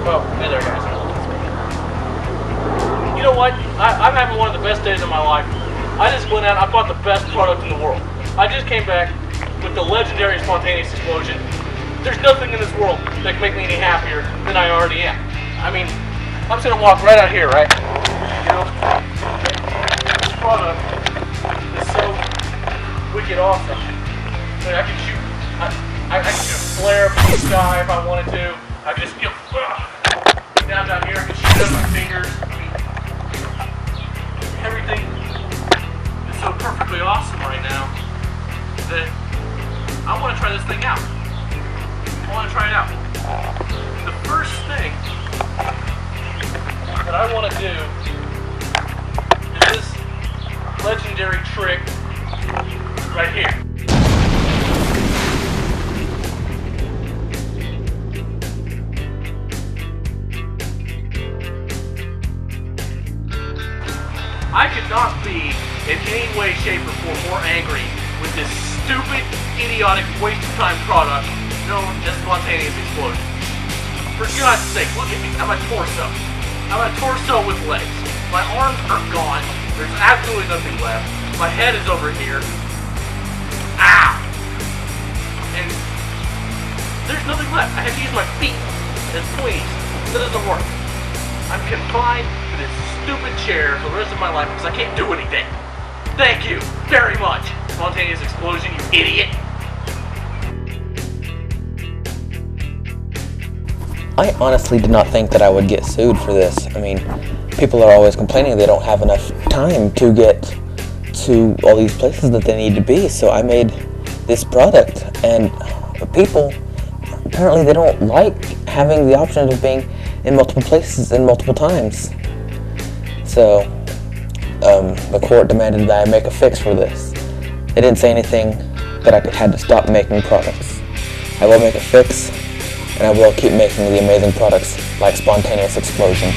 Oh, hey there, guys. You know what? I'm having one of the best days of my life. I just went out, I bought the best product in the world. I just came back with the legendary spontaneous explosion. There's nothing in this world that can make me any happier than I already am. I mean, I'm just gonna walk right out here, right? You know, this product is so wicked awesome. I mean, I can shoot, I can shoot a flare from the sky if I wanted to. I just, you know, down here, I can shoot it with my fingers. I mean, everything is so perfectly awesome right now that I want to try this thing out. I want to try it out. The first thing that I want to do is this legendary trick right here. I could not be in any way, shape, or form more angry with this stupid, idiotic, waste of time product known as spontaneous explosion. For God's sake, look at me. I'm a torso. I'm a torso with legs. My arms are gone. There's absolutely nothing left. My head is over here. Ow! And there's nothing left. I have to use my feet as pointies. That doesn't work. I'm confined to this stupid chair for the rest of my life because I can't do anything. Thank you very much, spontaneous explosion, you idiot. I honestly did not think that I would get sued for this. I mean, people are always complaining they don't have enough time to get to all these places that they need to be, so I made this product, and people, apparently they don't like having the option of being in multiple places and multiple times. So, the court demanded that I make a fix for this. They didn't say anything that I had to stop making products. I will make a fix, and I will keep making the amazing products like Spontaneous Explosion.